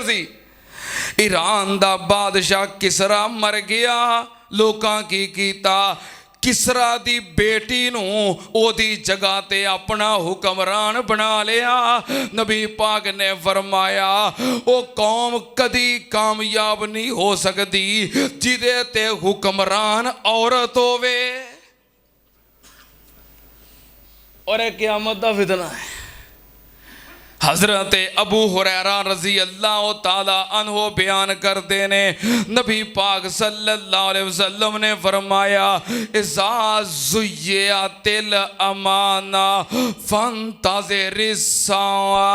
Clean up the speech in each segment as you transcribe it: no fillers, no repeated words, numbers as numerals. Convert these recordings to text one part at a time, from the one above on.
सी। Iran दा बादशाह किसरा मर गया, लोकां की कीता किसरा दी बेटी नूं ओदी जगह ते अपना हुक्मरान बना लिया। नबी पाक ने फरमाया ओ कौम कदी कामयाब नहीं हो सकती जिदे ते हुक्मरान औरत होवे। और एक क़यामत दा फितना है। हजरत अबू हुरैरा रजी अल्लाह ताला अन्हो बयान करते ने, नबी पाक सल्लल्लाहु अलैहि वसल्लम ने फरमाया इज़ा ज़ुय्यतिल अमाना फंतज़िरिस साआ।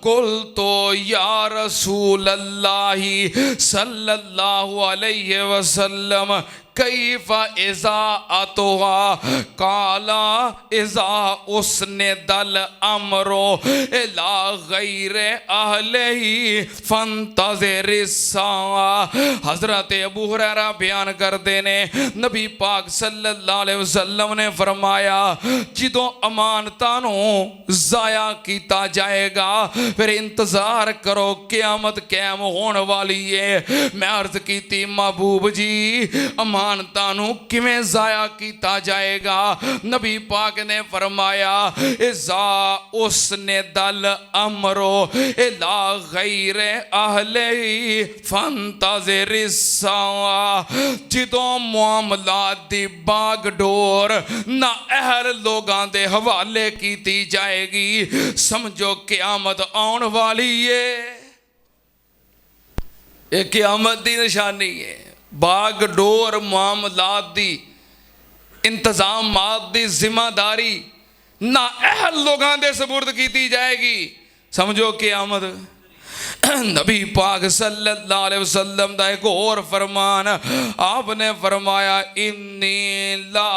कुल तो या रसूल अल्लाही सल्लल्लाहु अलैहि वसल्लम कैफ़ा इज़ा अतवा काला इज़ा उसने दल अमरो इला गैरे अहलेही फंतज़िरिस साआ। हज़रत अबू हुरैरा बयान करते ने, नबी पाक सल्लल्लाहु अलैहि वसल्लम ने फरमाया जिदों अमानतां नूं ज़ाया कीता जाएगा फिर इंतज़ार करो क़यामत कायम होने वाली है। मैं अर्ज़ कीती महबूब जी अमानतां नूं किवें ज़ाया कीता जाएगा? नबी पाक ने फरमाया इज़ा उसने दल अमरो इला गैरे अहले फंतज़िरिस साआ। जिदों मामलात दी बागडोर ना अहल लोगां दे हवाले कीती जाएगी समझो क़यामत आउण वाली है। ये क़यामत दी निशानी है। बागडोर मामलात दी इंतजामात दी जिम्मेदारी ना अहल लोगां दे सुपुर्द कीती जाएगी समझो क़यामत। नबी पाक सल्लल्लाहु अलैहि वसल्लम दा एक और फरमान आपने फरमाया इन्नी ला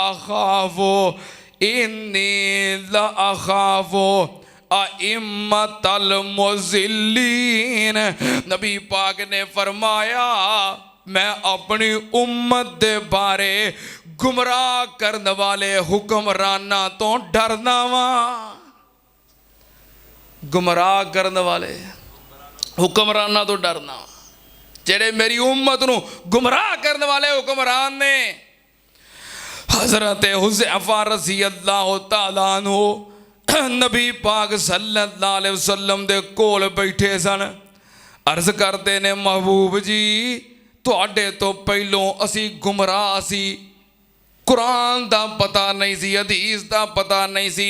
अखाफो अइम्मतल मुज़िल्लीन। नबी पाक ने फरमाया मैं अपनी उम्मत दे बारे गुमराह करने वाले हुक्मराना तो डरना वा। गुमराह करने वाले हुक्मराना तो डरना जेड़े मेरी उम्मत नूं गुमराह करने वाले हुक्मरान ने। हज़रत हुज़ैफ़ा रज़ी अल्लाह तआला अन्हु नबी पाक सल्लल्लाहु अलैहि वसल्लम दे कोल बैठे सन। अर्ज करते ने महबूब जी तुहाडे तो पहलों असी गुमराह सी, कुरान दा पता नहीं सी, हदीस दा पता नहीं सी,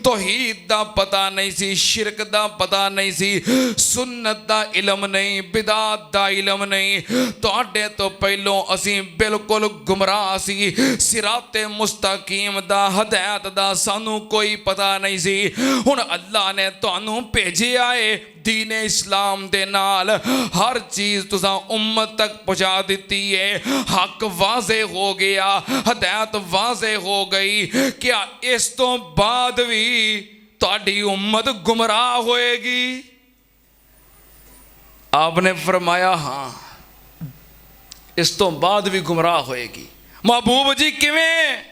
तौहीद दा पता नहीं सी, शिरक दा पता नहीं सी, सुन्नत दा इलम नहीं, बिदात दा इलम नहीं। तुहाडे तो पहलों असी बिल्कुल गुमराह सी। सिराते मुस्तकीम दा हदायत दा सानू कोई पता नहीं सी। हुण अल्लाह ने तुहानू भेजिया है दीन इस्लाम दे नाल हर चीज़ तुसां उम्मत तक पहुँचा दी है। हक वाज़े हो गया, हदायत वाज़े हो गई। क्या इस तो बाद भी तुहाडी उम्मत गुमराह होएगी? आपने फरमाया हाँ इस तो बाद भी गुमराह होएगी। महबूब जी किवें?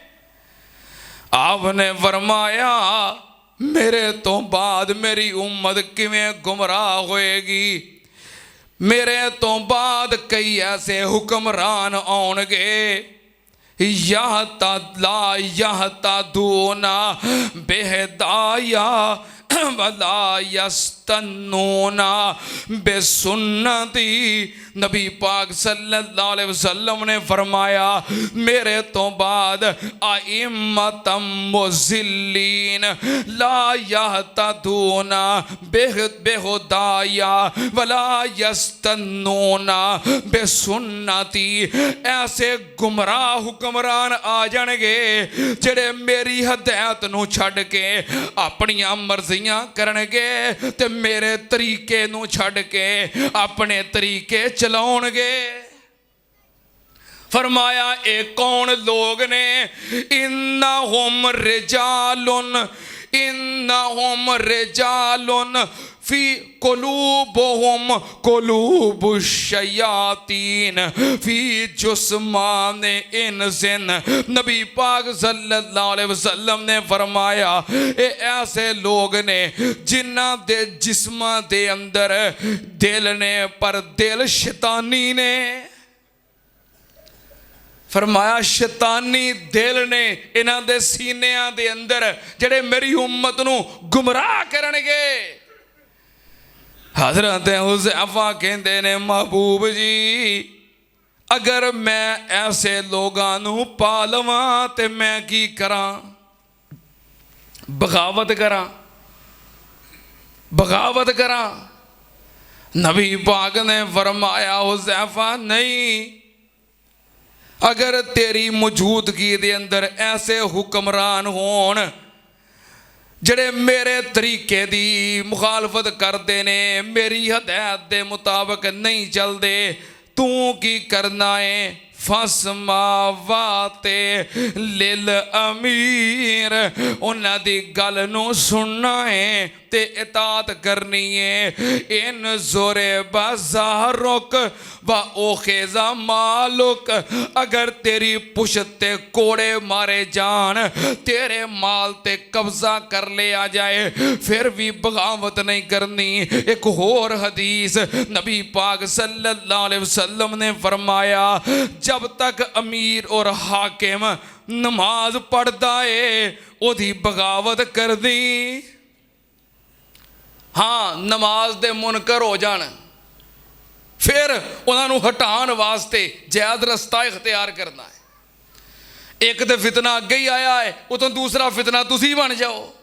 आपने फरमाया मेरे तो बाद मेरी उम्मत किवें गुमराह होएगी? मेरे तो बाद कई ऐसे हुक्मरान आउणगे यहता दूना बेहदाया वला यस्तन्नूना बेसुन्नती। नबी पाक सल्लल्लाहु अलैहि वसल्लम ने फरमाया मेरे तो बाद आइम्मतम मुज़िल्लीन ला यहतदूना बेहुदाया वला यस्तन्नूना बेसुन्नती। ऐसे गुमराह हुक्मरान आ जाणगे जेड़े मेरी हदायत नूं छड्ड के अपनियां मर्जियां करनगे ते मेरे तरीके नूं छड्ड के अपने तरीके चलाउणगे। फरमाया ए कौन लोग ने? इन्नहुम रिजालुन इन्नहुम रिजालुन फी कुलूबुहुम कुलूबुश्शयातीन फी जुस्मान इंसिन। नबी पाक सल्लल्लाहु अलैहि वसल्लम ने फरमाया ये ऐसे लोग ने जिन्हां दे जिस्मां दे अंदर दिल ने, पर दिल शैतानी ने। फरमाया शैतानी दिल ने इन्हां दे सीनियां दे अंदर जेड़े मेरी उम्मत नूं गुमराह करनगे। हज़रत हुज़ैफा कहते ने महबूब जी अगर मैं ऐसे लोगों नूं पा लवां ते मैं की करां? बगावत करां, बगावत करां? नबी पाक ने फरमाया हुज़ैफा नहीं, अगर तेरी मौजूदगी दे अंदर ऐसे हुक्मरान होण जड़े मेरे तरीके दी मुखालफत करते ने, मेरी हदायत दे मुताबिक नहीं चलते, तू की करना है? फसमावाते लिल अमीर, उन्हां दी गल नूं सुनना है ते इताअत करनी है। इन जोरे बाज़ारुक व ओखेजा मालुक, अगर तेरी पुश्त ते कोड़े मारे जान, तेरे माल ते कब्जा कर लिया जाए, फिर भी बगावत नहीं करनी। एक होर हदीस नबी पाक सल्लल्लाहु अलैहि वसल्लम ने फरमाया जब तक अमीर और हाकिम नमाज पढ़ता है ओदी बगावत कर दी। हाँ नमाज दे मुनकर हो जान, फिर उन्होंने हटाने वास्ते जायज़ रस्ता इख्तियार करना है। एक तो फितना अगे ही आया है, उतो दूसरा फितना तुसी बन जाओ।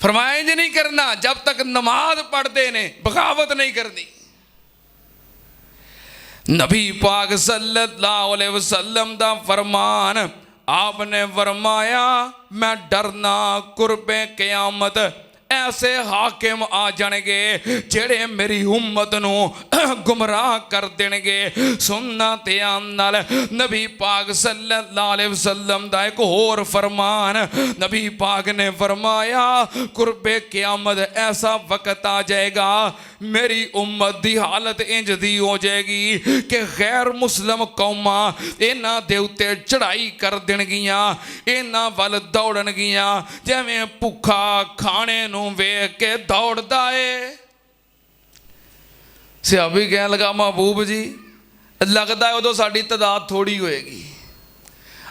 फरमाया इंज नहीं करना, जब तक नमाज पढ़ते ने बगावत नहीं करनी। नबी पाक सल्लल्लाहु अलैहि वसल्लम दा फरमान, आपने फरमाया मैं डरना कुर्बे क़यामत ऐसे हाकिम आ जाएंगे जेड़े मेरी उम्मत नूं गुमराह कर देंगे। सुनना ध्यान नाल, नबी पाक सल्लल्लाहु अलैहि वसल्लम दा एक होर फरमान, नबी पाक ने फरमाया कुर्बे क़यामत ऐसा वक्त आ जाएगा मेरी उम्मत दी हालत इंज दी हो जाएगी कि गैर मुस्लिम कौमां इन्हां दे उत्ते चढ़ाई कर देणगियां, इन्हां वल दौड़नगियां जिवें भुखा खाने नूं वेख के दौड़दा है। सहाबी कहने लगा महबूब जी लगता है उदों साडी तादाद थोड़ी होएगी।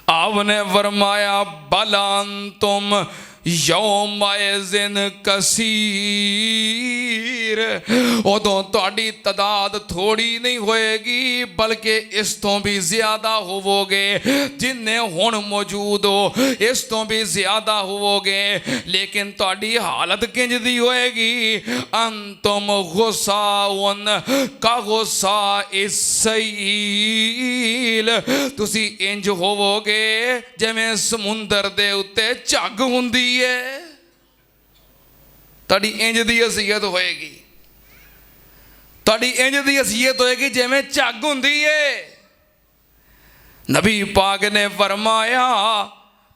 आपने फरमाया बलान तुम यौमाइज़िन कसीर, उदों तुहाडी तादाद थोड़ी नहीं होएगी बल्कि इस तो भी ज्यादा होवोगे। जिन्ने हुण मौजूद हो इस तो भी ज्यादा होवोगे, लेकिन तुहाडी हालत किंज दी होएगी? अंतुम गुस्साउन का गुस्सा इस्सैल, तुसी इंज होवोगे जिवें समुंदर दे उत्ते झग हुंदी है। तुहाडी इंज दी हसीयत होएगी, तुहाडी इंज दी हसीयत होएगी जिवें झग हुंदी है। नबी पाक ने फरमाया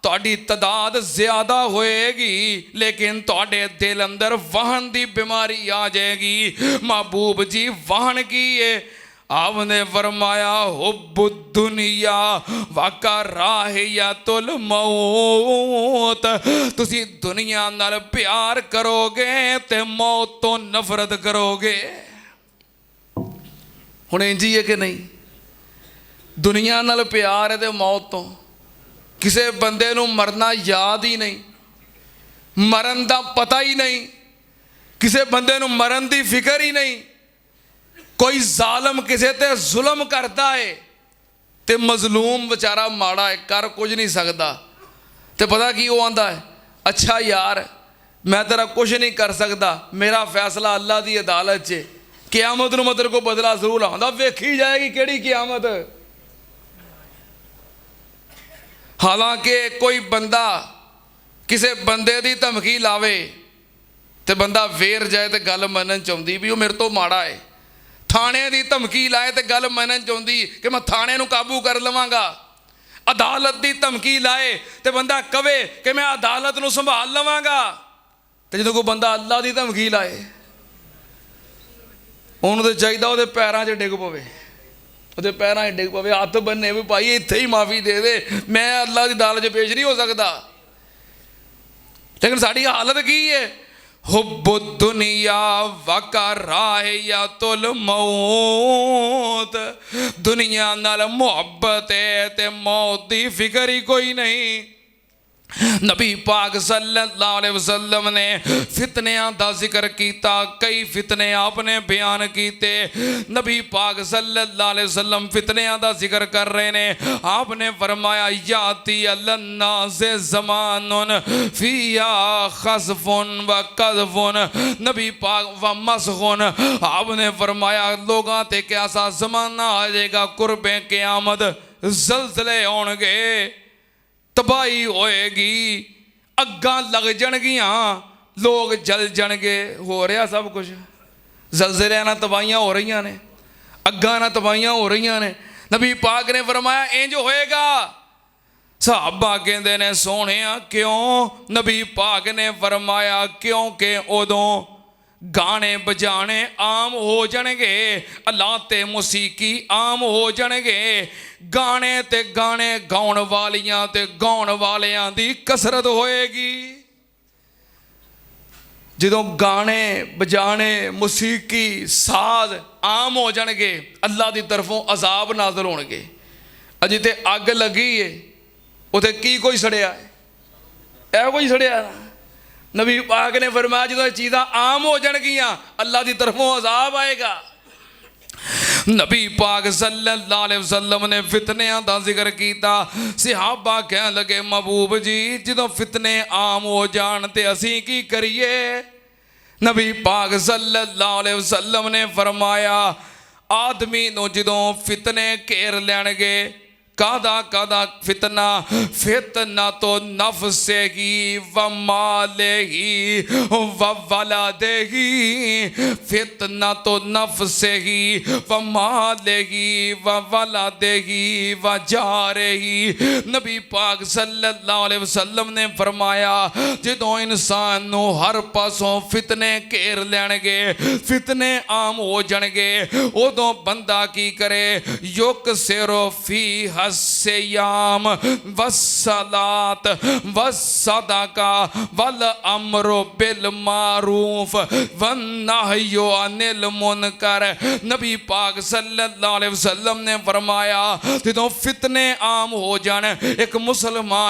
तुहाडी तादाद ज्यादा होएगी लेकिन तुहाडे दिल अंदर वहन दी बीमारी आ जाएगी। महबूब जी वहन की है? आपने फरमाया हुब्बु दुनिया वाका राहियतुल मौत, तुसी दुनिया नाल प्यार करोगे ते मौत तो नफरत करोगे। हुण इंज ही है कि नहीं? दुनिया नाल प्यार है ते मौत तो। किसी बंदे नूं मरना याद ही नहीं, मरण दा पता ही नहीं, किसी बंदे नूं मरण दी फिक्र ही नहीं। कोई जालम किसी ते जुल्म करता है ते मजलूम बेचारा माड़ा है, कर कुछ नहीं सकता, तो पता की वो आंदा है अच्छा यार मैं तेरा कुछ नहीं कर सकता, मेरा फैसला अल्लाह की अदालत च, क़यामत नूं मतलब को बदला जरूर आउंदा, वेखी जाएगी किहड़ी क़यामत। हालांकि कोई बंदा किसी बंदे की धमकी लावे तो बंदा वेर जाए तो गल मनन चाहुंदी भी वो मेरे तो माड़ा है, थाने की धमकी लाए तो गल मनन चाहुंदी कि मैं थाने नूं काबू कर लवांगा। अदालत की धमकी लाए तो बंदा कवे कि मैं अदालत को संभाल लवांगा, तो जो कोई बंदा अल्लाह की धमकी लाए उन्होंने तो चाहिए वो पैरों 'च डिग पवे, वो पैरों 'च डिग पवे, हथ बन्ने भी भाई इत्थे ही माफ़ी दे दे, मैं अल्लाह की अदालत 'च पेश नहीं हो सकता। लेकिन साड़ी हालत की है, हुब्बु दुनिया वकराहियतुल मौत, दुनिया नाल मुहब्बत है ते मौत दी फिक्र ही कोई नहीं। नबी पाक सल्लल्लाहु अलैहि वसल्लम ने फितनियां दा जिक्र किया, कई फितने आपने बयान किए। नबी पाक सल्लल्लाहु अलैहि वसल्लम फितनियां दा जिक्र कर रहे ने, आपने फरमाया याती अल्लाह से ज़मानुन फिया खसफुन व कज़फुन, नबी पाक व मसखुन, आपने फरमाया लोगां ते कैसा ज़माना आ जाएगा, कुर्बे क़यामत ज़लज़ले होणगे, तबाही होएगी, अग्गां लग जाणगियां, लोग जल जाणगे। हो रहा सब कुछ, जलजिलियां नाल तबाहियां हो रही ने, अग्गां नाल तबाहियां हो रही ने। नबी पाक ने फरमाया इंज होएगा। सहाबा कहंदे ने सोहणिया क्यों? नबी पाक ने फरमाया क्योंकि उदों गाने बजाने आम हो जाणगे, अल्लाह ते मौसीकी आम हो जाणगे, गाने ते गाने गाउण वालियां ते गाउण वालियां दी कसरत होएगी। जदों गाने बजाने मौसीकी साज आम हो जाणगे, अल्लाह की तरफों अजाब नाज़िल होणगे। अजे ते अग लगी है, उते की कोई सड़िया है? ऐ कोई सड़िया ना। नबी पाक ने फरमाया जो चीज़ां आम हो जाणगियां, अल्लाह की तरफों अजाब आएगा। नबी पाक सल्लल्लाहु अलैहि वसल्लम ने फितनियां दा जिक्र किया। सहाबा कह लगे महबूब जी जो फितने आम हो जान ते असीं की करिए? नबी पाक सल्लल्लाहु अलैहि वसल्लम ने फरमाया आदमी नूं जदों फितने घेर लैणगे, कादा कादा फितना, फितना तो नफ्से ही व माले ही व वलादे ही, फितना तो नफ्से ही व माले ही व वलादे ही व जारे ही। नबी पाक सल्लल्लाहु अलैहि वसल्लम ने फरमाया जदों इंसान नूं हर पासों फितने घेर लैणगे, फितने आम हो जाणगे, उदों बंदा की करे युक सिरो फी हस्याम वसलात वसदाका वल अमरो बिल मारूफ वन्नहयो अनिल मुनकर। नबी पाक सल्लल्लाहु अलैहि वसल्लम ने फरमाया जदों फितने आम हो जान, एक मुसलमान